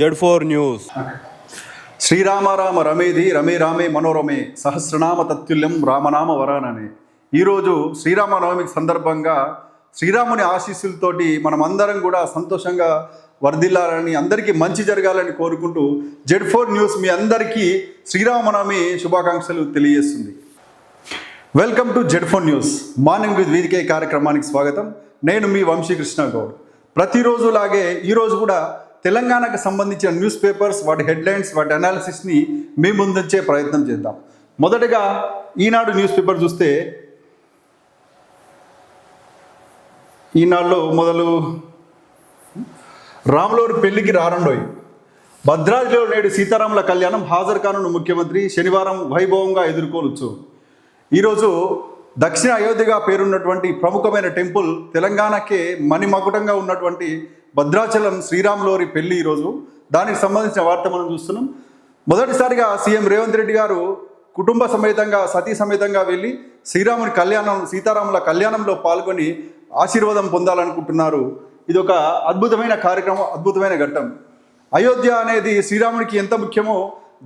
Z4 news. శ్రీరామ రామ రమేది రమే రామే మనోరమే సహస్రనామ తత్తుల్యం రామనామ వరాననే. ఈరోజు శ్రీరామనవమి సందర్భంగా శ్రీరాముని ఆశీస్సులతోటి మనమందరం కూడా సంతోషంగా వర్ధిల్లాలని, అందరికీ మంచి జరగాలని కోరుకుంటూ Z4 న్యూస్ మీ అందరికీ శ్రీరామనవమి శుభాకాంక్షలు తెలియజేస్తుంది. Welcome to Z4 news morning with వీదికే కార్యక్రమానికి స్వాగతం. నేను మీ వంశీకృష్ణ గౌడ్. ప్రతిరోజులాగే ఈరోజు కూడా తెలంగాణకు సంబంధించిన న్యూస్ పేపర్స్, వాటి హెడ్లైన్స్, వాటి అనాలిసిస్ని మీ ముందుంచే ప్రయత్నం చేద్దాం. మొదటగా ఈనాడు న్యూస్ పేపర్ చూస్తే, ఈనాడులో మొదలు రాములవారి పెళ్లికి రారండోయ్. భద్రాద్రిలో నేడు సీతారాముల కళ్యాణం, హాజరు కానున్న ముఖ్యమంత్రి, శనివారం వైభవంగా ఎదుర్కోవచ్చు. ఈరోజు దక్షిణ అయోధ్యగా పేరున్నటువంటి ప్రముఖమైన టెంపుల్, తెలంగాణకే మణిమకుటంగా ఉన్నటువంటి భద్రాచలం శ్రీరాములవారి పెళ్లి ఈరోజు. దానికి సంబంధించిన వార్త మనం చూస్తున్నాం. మొదటిసారిగా సీఎం రేవంత్ రెడ్డి గారు కుటుంబ సమేతంగా, సతీ సమేతంగా వెళ్ళి శ్రీరాముని కళ్యాణం, సీతారాముల కళ్యాణంలో పాల్గొని ఆశీర్వాదం పొందాలనుకుంటున్నారు. ఇది ఒక అద్భుతమైన కార్యక్రమం, అద్భుతమైన ఘట్టం. అయోధ్య అనేది శ్రీరామునికి ఎంత ముఖ్యమో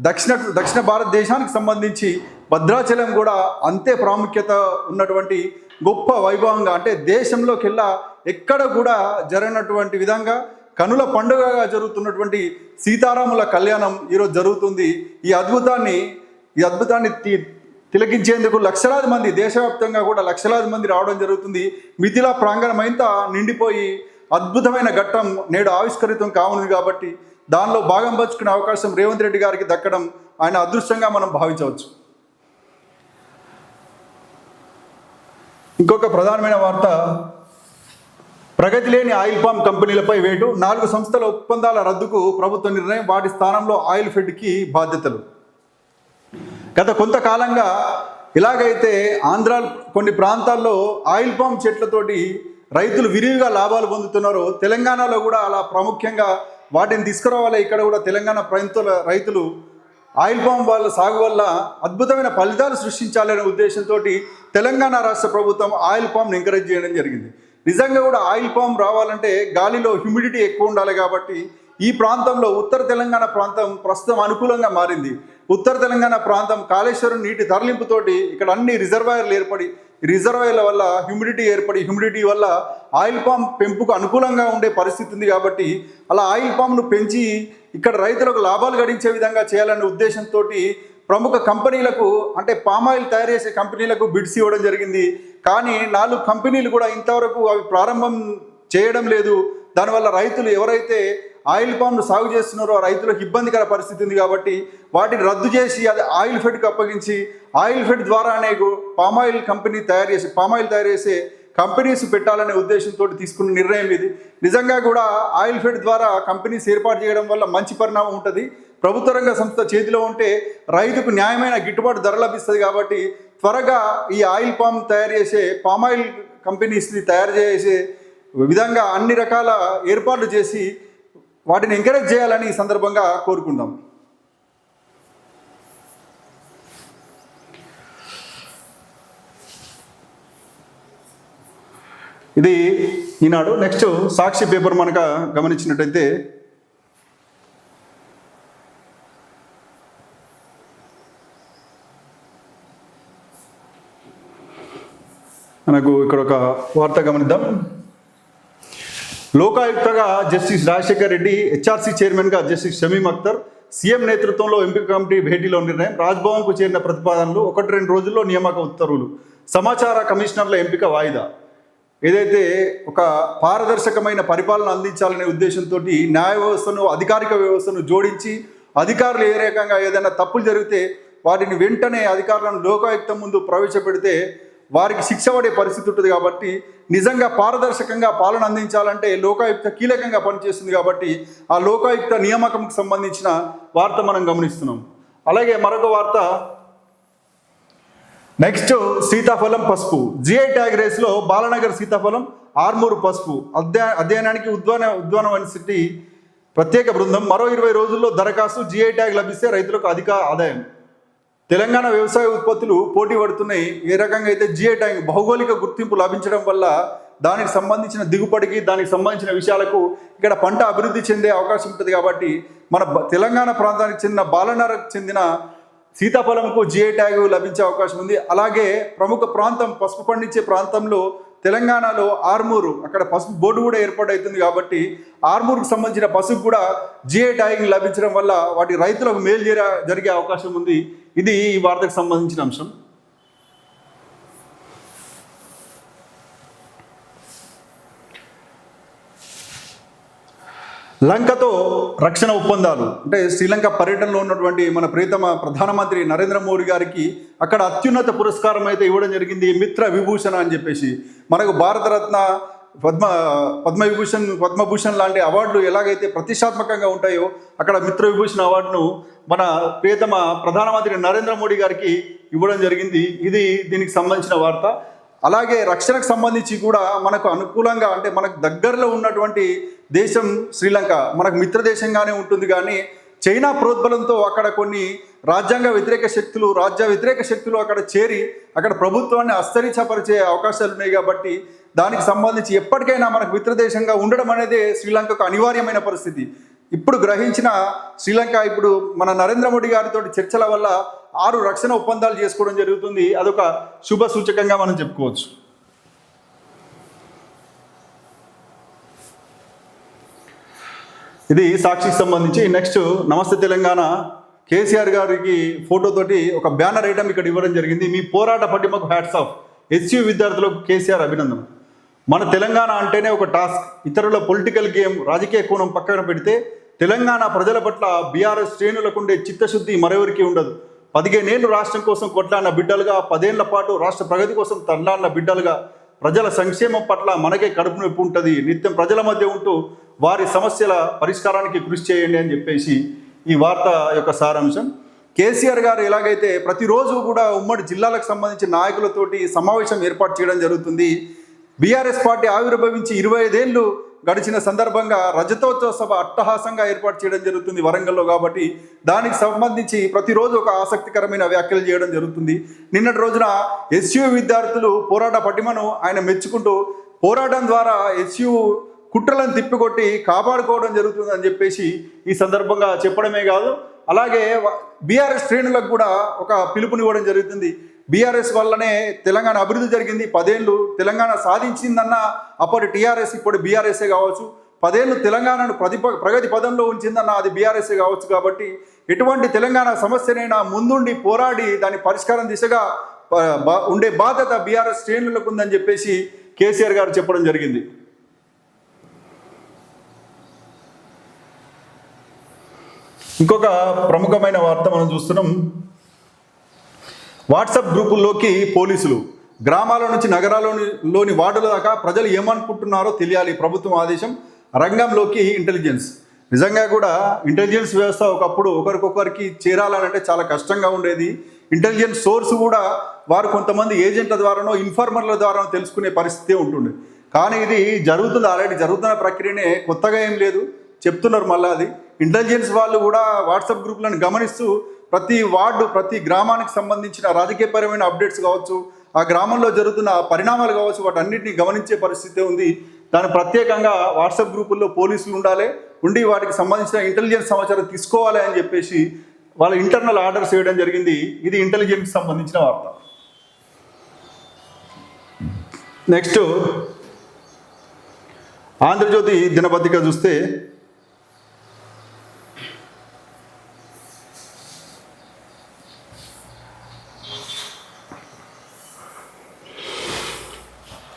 దక్షిణ భారతదేశానికి సంబంధించి భద్రాచలం కూడా అంతే ప్రాముఖ్యత ఉన్నటువంటి గొప్ప వైభవంగా, అంటే దేశంలోకెల్లా ఎక్కడ కూడా జరగనటువంటి విధంగా కనుల పండుగగా జరుగుతున్నటువంటి సీతారాముల కళ్యాణం ఈరోజు జరుగుతుంది. ఈ అద్భుతాన్ని తిలకించేందుకు లక్షలాది మంది, దేశవ్యాప్తంగా కూడా లక్షలాది మంది రావడం జరుగుతుంది. మిథిలా ప్రాంగణమంతా నిండిపోయి అద్భుతమైన ఘట్టం నేడు ఆవిష్కరితం కానుంది. కాబట్టి దానిలో భాగం పంచుకునే అవకాశం రేవంత్ రెడ్డి గారికి దక్కడం ఆయన అదృష్టంగా మనం భావించవచ్చు. ఇంకొక ప్రధానమైన వార్త, ప్రగతి లేని ఆయిల్ పామ్ కంపెనీలపై వేటు, 4 సంస్థల ఒప్పందాల రద్దుకు ప్రభుత్వ నిర్ణయం, వాటి స్థానంలో ఆయిల్ ఫెడ్కి బాధ్యతలు. గత కొంతకాలంగా ఇలాగైతే ఆంధ్ర కొన్ని ప్రాంతాల్లో ఆయిల్ పామ్ చెట్లతోటి రైతులు విరివిగా లాభాలు పొందుతున్నారో, తెలంగాణలో కూడా అలా ప్రాముఖ్యంగా వాటిని తీసుకురావాలి. ఇక్కడ కూడా తెలంగాణ రైతులు ఆయిల్ పామ్ వాళ్ళ సాగు వల్ల అద్భుతమైన ఫలితాలు సృష్టించాలనే ఉద్దేశంతో తెలంగాణ రాష్ట్ర ప్రభుత్వం ఆయిల్ పామ్ని ఎంకరేజ్ చేయడం జరిగింది. నిజంగా కూడా ఆయిల్ పామ్ రావాలంటే గాలిలో హ్యూమిడిటీ ఎక్కువ ఉండాలి. కాబట్టి ఈ ప్రాంతంలో ఉత్తర తెలంగాణ ప్రాంతం ప్రస్తుతం అనుకూలంగా మారింది. ఉత్తర తెలంగాణ ప్రాంతం కాళేశ్వరం నీటి తరలింపుతోటి ఇక్కడ అన్ని రిజర్వాయర్లు ఏర్పడి, రిజర్వాయర్ల వల్ల హ్యూమిడిటీ వల్ల ఆయిల్ పామ్ పెంపుకు అనుకూలంగా ఉండే పరిస్థితి ఉంది. కాబట్టి అలా ఆయిల్ పామ్ను పెంచి ఇక్కడ రైతులకు లాభాలు గడించే విధంగా చేయాలనే ఉద్దేశంతో ప్రముఖ కంపెనీలకు, అంటే పామాయిల్ తయారు చేసే కంపెనీలకు బిడ్స్ ఇవ్వడం జరిగింది. కానీ 4 కంపెనీలు కూడా ఇంతవరకు అవి ప్రారంభం చేయడం లేదు. దానివల్ల రైతులు ఎవరైతే ఆయిల్ పామ్ను సాగు చేస్తున్నారో ఆ రైతులకు ఇబ్బందికర పరిస్థితి ఉంది. కాబట్టి వాటిని రద్దు చేసి అది ఆయిల్ ఫెడ్కి అప్పగించి, ఆయిల్ ఫెడ్ ద్వారానే పామాయిల్ తయారు చేసే కంపెనీస్ పెట్టాలనే ఉద్దేశంతో తీసుకున్న నిర్ణయం ఇది. నిజంగా కూడా ఆయిల్ ఫెడ్ ద్వారా కంపెనీస్ ఏర్పాటు చేయడం వల్ల మంచి పరిణామం ఉంటుంది. ప్రభుత్వ రంగ సంస్థ చేతిలో ఉంటే రైతుకు న్యాయమైన గిట్టుబాటు ధర లభిస్తుంది. కాబట్టి త్వరగా ఈ ఆయిల్ పామ్ తయారు చేసే పామాయిల్ కంపెనీస్ని తయారు చేసే విధంగా అన్ని రకాల ఏర్పాట్లు చేసి వాటిని ఎంకరేజ్ చేయాలని ఈ సందర్భంగా కోరుకుందాం. ఇది ఈనాడు. నెక్స్ట్ సాక్షి పేపర్ మనక గమనించినట్టయితే, మనకు ఇక్కడ ఒక వార్త గమనిద్దాం. లోకాయుక్తగా జస్టిస్ రాజశేఖర్ రెడ్డి, హెచ్ఆర్సీ చైర్మన్గా జస్టిస్ షమీమ్ అఖ్తర్, సీఎం నేతృత్వంలో ఎంపిక కమిటీ భేటీలో నిర్ణయం, రాజ్భవన్కు చేరిన ప్రతిపాదనలు, 1-2 రోజుల్లో నియామక ఉత్తర్వులు, సమాచార కమిషనర్ల ఎంపిక వాయిదా. ఏదైతే ఒక పారదర్శకమైన పరిపాలన అందించాలనే ఉద్దేశంతో న్యాయ వ్యవస్థను, అధికారిక వ్యవస్థను జోడించి అధికారులు ఏ రకంగా ఏదైనా తప్పులు జరిగితే వాటిని వెంటనే అధికారులను లోకాయుక్తం ముందు ప్రవేశపెడితే వారికి శిక్ష పడే పరిస్థితి ఉంటుంది. కాబట్టి నిజంగా పారదర్శకంగా పాలన అందించాలంటే లోకాయుక్త కీలకంగా పనిచేస్తుంది. కాబట్టి ఆ లోకాయుక్త నియామకంకి సంబంధించిన వార్త మనం గమనిస్తున్నాం. అలాగే మరొక వార్త, నెక్స్ట్ సీతాఫలం పసుపు జిఐ ట్యాగ్ రేస్లో బాలనగర్ సీతాఫలం, ఆర్మూరు పసుపు అధ్యయనానికి ఉద్యాన యూనివర్సిటీ ప్రత్యేక బృందం. మరో 20 రోజుల్లో దరఖాస్తు, జిఐ ట్యాగ్ లభిస్తే రైతులకు అధిక ఆదాయం. తెలంగాణ వ్యవసాయ ఉత్పత్తులు పోటీ పడుతున్నాయి. ఏ రకంగా అయితే జిఐ ట్యాగ్ భౌగోళిక గుర్తింపు లభించడం వల్ల దానికి సంబంధించిన దిగుబడికి దానికి సంబంధించిన విషయాలకు ఇక్కడ పంట అభివృద్ధి చెందే అవకాశం ఉంటుంది. కాబట్టి మన తెలంగాణ ప్రాంతానికి చెందిన బాలనరకు చెందిన సీతాఫలంకు జిఐ ట్యాగ్ లభించే అవకాశం ఉంది. అలాగే ప్రముఖ ప్రాంతం పసుపు పండించే ప్రాంతంలో తెలంగాణలో ఆర్మూరు, అక్కడ పసుపు బోర్డు కూడా ఏర్పాటవుతుంది. కాబట్టి ఆర్మూరుకు సంబంధించిన పసుపు కూడా జిఐ ట్యాగ్ లభించడం వల్ల వాటి రైతులకు మేలు జరిగే అవకాశం ఉంది. ఇది ఈ వార్తకు సంబంధించిన అంశం. లంకతో రక్షణ ఒప్పందాలు అంటే శ్రీలంక పర్యటనలో ఉన్నటువంటి మన ప్రియతమ ప్రధానమంత్రి నరేంద్ర మోడీ గారికి అక్కడ అత్యున్నత పురస్కారం అయితే ఇవ్వడం జరిగింది, మిత్ర విభూషణ అని చెప్పేసి. మనకు భారతరత్న, పద్మభూషణ్ లాంటి అవార్డులు ఎలాగైతే ప్రతిష్టాత్మకంగా ఉంటాయో అక్కడ మిత్ర విభూషణ అవార్డును మన ప్రియతమ ప్రధానమంత్రి నరేంద్ర మోడీ గారికి ఇవ్వడం జరిగింది. ఇది దీనికి సంబంధించిన వార్త. అలాగే రక్షణకు సంబంధించి కూడా మనకు అనుకూలంగా అంటే మనకు దగ్గరలో ఉన్నటువంటి దేశం శ్రీలంక మనకు మిత్ర దేశంగానే ఉంటుంది. కానీ చైనా ప్రోద్బలంతో అక్కడ కొన్ని రాజ్య వ్యతిరేక శక్తులు అక్కడ చేరి అక్కడ ప్రభుత్వాన్ని అస్తరించపరిచే అవకాశాలు ఉన్నాయి. కాబట్టి దానికి సంబంధించి ఎప్పటికైనా మనకు మిత్ర దేశంగా ఉండడం అనేది శ్రీలంకకు అనివార్యమైన పరిస్థితి. ఇప్పుడు గ్రహించిన శ్రీలంక ఇప్పుడు మన నరేంద్ర మోడీ గారితో చర్చల వల్ల 6 రక్షణ ఒప్పందాలు చేసుకోవడం జరుగుతుంది. అదొక శుభ సూచకంగా మనం చెప్పుకోవచ్చు. ఇది సాక్షికి సంబంధించి. నెక్స్ట్ నమస్తే తెలంగాణ కేసీఆర్ గారికి ఫోటోతోటి ఒక బ్యానర్ ఐటమ్ ఇక్కడ ఇవ్వడం జరిగింది. మీ పోరాట పటిమకు హ్యాట్స్ ఆఫ్, హెచ్యు విద్యార్థులకు కేసీఆర్ అభినందన. మన తెలంగాణ అంటేనే ఒక టాస్క్. ఇతరుల పొలిటికల్ గేమ్, రాజకీయ కోణం పక్కన పెడితే తెలంగాణ ప్రజల పట్ల బీఆర్ఎస్ శ్రేణులకు ఉండే చిత్తశుద్ధి మరెవరికి ఉండదు. 15 ఏళ్ళు రాష్ట్రం కోసం కొట్లాడిన బిడ్డలుగా, 10 ఏళ్ల పాటు రాష్ట్ర ప్రగతి కోసం తల్లాడిన బిడ్డలుగా ప్రజల సంక్షేమం పట్ల మనకే కడుపు నొప్పి ఉంటుంది. నిత్యం ప్రజల మధ్య ఉంటూ వారి సమస్యల పరిష్కారానికి కృషి చేయండి అని చెప్పేసి ఈ వార్త యొక్క సారాంశం. కేసీఆర్ గారు ఎలాగైతే ప్రతిరోజు కూడా ఉమ్మడి జిల్లాలకు సంబంధించిన నాయకులతోటి సమావేశం ఏర్పాటు చేయడం జరుగుతుంది. బీఆర్ఎస్ పార్టీ ఆవిర్భవించి 25 ఏళ్ళు గడిచిన సందర్భంగా రజతోత్సవ సభ అట్టహాసంగా ఏర్పాటు చేయడం జరుగుతుంది వరంగల్లో. కాబట్టి దానికి సంబంధించి ప్రతిరోజు ఒక ఆసక్తికరమైన వ్యాఖ్యలు చేయడం జరుగుతుంది. నిన్నటి రోజున ఎస్యు విద్యార్థులు పోరాట పటిమను ఆయన మెచ్చుకుంటూ పోరాటం ద్వారా ఎస్యు కుట్రలను తిప్పికొట్టి కాపాడుకోవడం జరుగుతుందని చెప్పేసి ఈ సందర్భంగా చెప్పడమే కాదు, అలాగే బీఆర్ఎస్ శ్రేణులకు కూడా ఒక పిలుపునివ్వడం జరుగుతుంది. బీఆర్ఎస్ వల్లనే తెలంగాణ అభివృద్ధి జరిగింది. 10 ఏళ్ళు తెలంగాణ సాధించిందన్న అప్పటి టీఆర్ఎస్ ఇప్పుడు బీఆర్ఎస్ఏ కావచ్చు. 10 ఏళ్ళు తెలంగాణను ప్రగతి పదంలో ఉంచిందన్న అది బీఆర్ఎస్ఏ కావచ్చు. కాబట్టి ఎటువంటి తెలంగాణ సమస్యనైనా ముందుండి పోరాడి దాని పరిష్కారం దిశగా ఉండే బాధ్యత బీఆర్ఎస్ శ్రేణులకు ఉందని చెప్పేసి కేసీఆర్ గారు చెప్పడం జరిగింది. ఇంకొక ప్రముఖమైన వార్త మనం చూస్తున్నాం. వాట్సాప్ గ్రూపుల్లోకి పోలీసులు, గ్రామాల నుంచి నగరాల్లోని వార్డుల దాకా ప్రజలు ఏమనుకుంటున్నారో తెలియాలి, ప్రభుత్వం ఆదేశం. రంగంలోకి ఇంటెలిజెన్స్. నిజంగా కూడా ఇంటెలిజెన్స్ వ్యవస్థ ఒకప్పుడు ఒకరికొకరికి చేరాలంటే చాలా కష్టంగా ఉండేది. ఇంటెలిజెన్స్ సోర్స్ కూడా వారు కొంతమంది ఏజెంట్ల ద్వారానో ఇన్ఫార్మర్ల ద్వారానో తెలుసుకునే పరిస్థితి ఉంటుండే. కానీ ఇది జరుగుతుంది, ఆల్రెడీ జరుగుతున్న ప్రక్రియనే, కొత్తగా ఏం లేదు, చెప్తున్నారు మళ్ళీ. అది ఇంటెలిజెన్స్ వాళ్ళు కూడా వాట్సాప్ గ్రూపులను గమనిస్తూ ప్రతి వార్డు, ప్రతి గ్రామానికి సంబంధించిన రాజకీయపరమైన అప్డేట్స్ కావచ్చు, ఆ గ్రామంలో జరుగుతున్న పరిణామాలు కావచ్చు, వాటన్నిటిని గమనించే పరిస్థితి ఉంది. దాని ప్రత్యేకంగా వాట్సాప్ గ్రూపుల్లో పోలీసులు ఉండి వాటికి సంబంధించిన ఇంటెలిజెన్స్ సమాచారం తీసుకోవాలి అని చెప్పేసి వాళ్ళ ఇంటర్నల్ ఆర్డర్స్ వేయడం జరిగింది. ఇది ఇంటెలిజెన్స్కి సంబంధించిన వార్త. నెక్స్ట్ ఆంధ్రజ్యోతి దినపత్రిక చూస్తే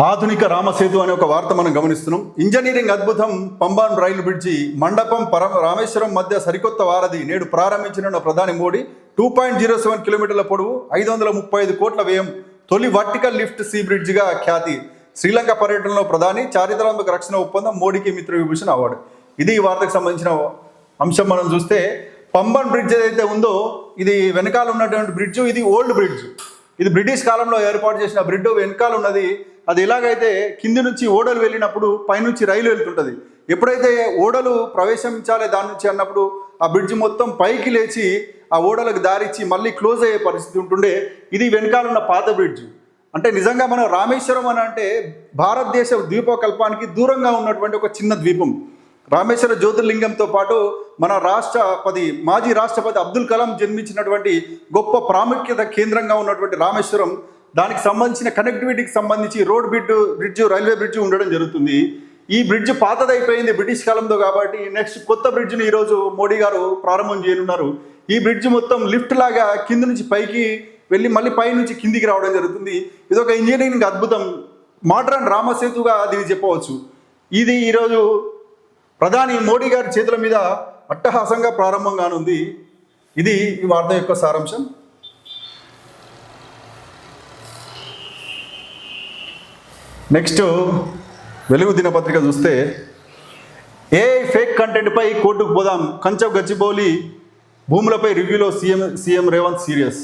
ఆధునిక రామసేతు అనే ఒక వార్త మనం గమనిస్తున్నాం. ఇంజనీరింగ్ అద్భుతం పంబాన్ రైలు బ్రిడ్జి, మండపం రామేశ్వరం మధ్య సరికొత్త వారధి నేడు ప్రారంభించిన ప్రధాని మోడీ. 2.07 కిలోమీటర్ల పొడవు, 535 కోట్ల వ్యయం, తొలి వర్టికల్ లిఫ్ట్ సీ బ్రిడ్జిగా ఖ్యాతి. శ్రీలంక పర్యటనలో ప్రధాని, చారిత్రాత్మక రక్షణ ఒప్పందం, మోడీకి మిత్ర విభూషణ్ అవార్డు. ఇది ఈ వార్తకు సంబంధించిన అంశం. మనం చూస్తే పంబాన్ బ్రిడ్జ్ ఏదైతే ఉందో ఇది వెనకాల ఉన్నటువంటి బ్రిడ్జ్, ఇది ఓల్డ్ బ్రిడ్జ్. ఇది బ్రిటిష్ కాలంలో ఏర్పాటు చేసిన బ్రిడ్జ్. వెనకాల ఉన్నది అది ఎలాగైతే కింది నుంచి ఓడలు వెళ్ళినప్పుడు పైనుంచి రైలు వెళ్తుంటుంది. ఎప్పుడైతే ఓడలు ప్రవేశించాలి దాని నుంచి అన్నప్పుడు ఆ బ్రిడ్జ్ మొత్తం పైకి లేచి ఆ ఓడలకు దారిచ్చి మళ్ళీ క్లోజ్ అయ్యే పరిస్థితి ఉంటుండే. ఇది వెనకాల ఉన్న పాత బ్రిడ్జ్. అంటే నిజంగా మనం రామేశ్వరం అని అంటే భారతదేశ ద్వీపకల్పానికి దూరంగా ఉన్నటువంటి ఒక చిన్న ద్వీపం. రామేశ్వర జ్యోతిర్లింగంతో పాటు మన మాజీ రాష్ట్రపతి అబ్దుల్ కలాం జన్మించినటువంటి గొప్ప ప్రాముఖ్యత కేంద్రంగా ఉన్నటువంటి రామేశ్వరం, దానికి సంబంధించిన కనెక్టివిటీకి సంబంధించి రోడ్ బ్రిడ్జ్ రైల్వే బ్రిడ్జ్ ఉండడం జరుగుతుంది. ఈ బ్రిడ్జ్ పాతదైపోయింది బ్రిటిష్ కాలంలో, కాబట్టి నెక్స్ట్ కొత్త బ్రిడ్జ్ని ఈరోజు మోడీ గారు ప్రారంభం చేయనున్నారు. ఈ బ్రిడ్జ్ మొత్తం లిఫ్ట్ లాగా కింద నుంచి పైకి వెళ్ళి మళ్ళీ పై నుంచి కిందికి రావడం జరుగుతుంది. ఇది ఒక ఇంజనీరింగ్ అద్భుతం, మోడ్రన్ రామసేతుగా దీన్ని చెప్పవచ్చు. ఇది ఈరోజు ప్రధాని మోడీ గారి చేతుల మీద అట్టహాసంగా ప్రారంభం కానుంది. ఇది ఈ వార్త యొక్క సారాంశం. నెక్స్ట్ వెలుగు దినపత్రిక చూస్తే, ఏఐ ఫేక్ కంటెంట్పై కోర్టుకు పోదాం, కంచం గచ్చిబౌలి భూములపై రివ్యూలో సీఎం రేవంత్ సీరియస్.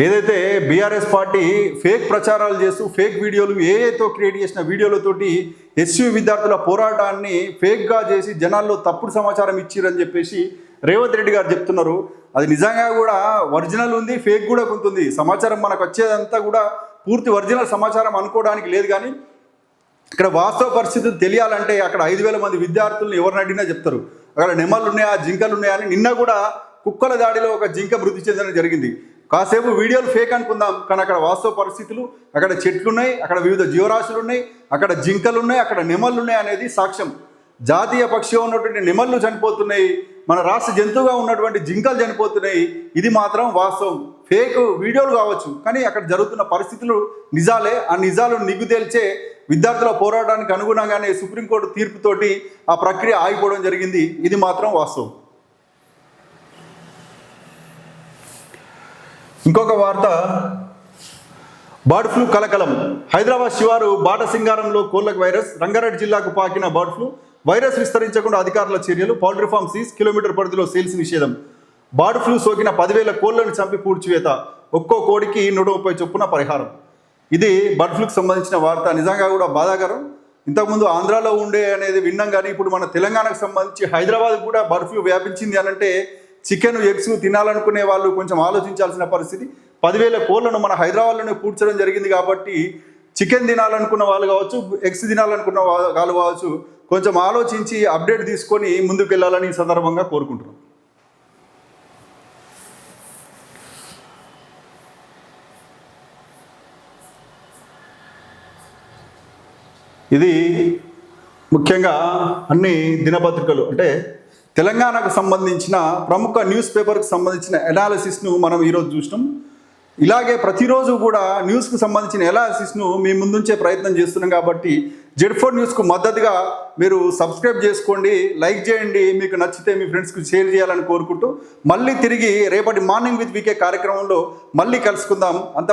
ఏదైతే బీఆర్ఎస్ పార్టీ ఫేక్ ప్రచారాలు చేస్తూ ఫేక్ వీడియోలు ఏఐతో క్రియేట్ చేసిన వీడియోలతోటి ఎస్యూ విద్యార్థుల పోరాటాన్ని ఫేక్గా చేసి జనాల్లో తప్పుడు సమాచారం ఇచ్చిరని చెప్పేసి రేవంత్ రెడ్డి గారు చెప్తున్నారు. అది నిజంగా కూడా ఒరిజినల్ ఉంది, ఫేక్ కూడా ఉంటుంది. సమాచారం మనకు వచ్చేదంతా కూడా పూర్తి ఒరిజినల్ సమాచారం అనుకోవడానికి లేదు. కానీ ఇక్కడ వాస్తవ పరిస్థితులు తెలియాలంటే అక్కడ 5,000 మంది విద్యార్థులను ఎవరిని అడిగినా చెప్తారు. అక్కడ నెమళ్ళు ఉన్నాయా, జింకలు ఉన్నాయని. నిన్న కూడా కుక్కల దాడిలో ఒక జింక మృతి చెందడం జరిగింది. కాసేపు వీడియోలు ఫేక్ అనుకుందాం, కానీ అక్కడ వాస్తవ పరిస్థితులు, అక్కడ చెట్లు ఉన్నాయి, అక్కడ వివిధ జీవరాశులు ఉన్నాయి, అక్కడ జింకలు ఉన్నాయి, అక్కడ నెమళ్ళు ఉన్నాయి అనేది సాక్ష్యం. జాతీయ పక్షిగా ఉన్నటువంటి నెమళ్ళు చనిపోతున్నాయి, మన రాష్ట్ర జంతువుగా ఉన్నటువంటి జింకలు చనిపోతున్నాయి. ఇది మాత్రం వాస్తవం. ఫేక్ వీడియోలు కావచ్చు, కానీ అక్కడ జరుగుతున్న పరిస్థితులు నిజాలే. ఆ నిజాలు నిగ్గు తేల్చే విద్యార్థుల పోరాటానికి అనుగుణంగానే సుప్రీంకోర్టు తీర్పుతోటి ఆ ప్రక్రియ ఆగిపోవడం జరిగింది. ఇది మాత్రం వాస్తవం. ఇంకొక వార్త, బర్డ్ ఫ్లూ కలకలం. హైదరాబాద్ శివారు బాటసింగారంలో కోళ్లకు వైరస్. రంగారెడ్డి జిల్లాకు పాకిన బర్డ్ ఫ్లూ వైరస్ విస్తరించకుండా అధికారుల చర్యలు. పౌల్ట్రీ ఫామ్ సీజ్, కిలోమీటర్ పరిధిలో సేల్స్ నిషేధం. బర్డ్ ఫ్లూ సోకిన 10,000 కోళ్లను చంపి పూడ్చివేత. ఒక్కో కోడికి 130 చొప్పున పరిహారం. ఇది బర్డ్ ఫ్లూకి సంబంధించిన వార్త. నిజంగా కూడా బాధాకరం. ఇంతకుముందు ఆంధ్రాలో ఉండే అనేది విన్నాం, కానీ ఇప్పుడు మన తెలంగాణకు సంబంధించి హైదరాబాద్ కూడా బర్డ్ ఫ్లూ వ్యాపించింది అని అంటే చికెన్, ఎగ్స్ తినాలనుకునే వాళ్ళు కొంచెం ఆలోచించాల్సిన పరిస్థితి. 10,000 కోళ్లను మన హైదరాబాద్లోనే పూడ్చడం జరిగింది. కాబట్టి చికెన్ తినాలనుకున్న వాళ్ళు కావచ్చు, ఎగ్స్ తినాలనుకున్న వాళ్ళు కావచ్చు, కొంచెం ఆలోచించి అప్డేట్ తీసుకొని ముందుకు వెళ్ళాలని ఈ సందర్భంగా కోరుకుంటున్నాం. ఇది ముఖ్యంగా అన్ని దినపత్రికలు అంటే తెలంగాణకు సంబంధించిన ప్రముఖ న్యూస్ పేపర్కి సంబంధించిన అనాలిసిస్ను మనం ఈరోజు చూసినాం. ఇలాగే ప్రతిరోజు కూడా న్యూస్కు సంబంధించిన అనాలిసిస్ను మీ ముందుంచే ప్రయత్నం చేస్తున్నాం. కాబట్టి Z4 న్యూస్కు మద్దతుగా మీరు సబ్స్క్రైబ్ చేసుకోండి, లైక్ చేయండి. మీకు నచ్చితే మీ ఫ్రెండ్స్కి షేర్ చేయాలని కోరుకుంటూ మళ్ళీ తిరిగి రేపటి మార్నింగ్ విత్ వీకే కార్యక్రమంలో మళ్ళీ కలుసుకుందాం. అంత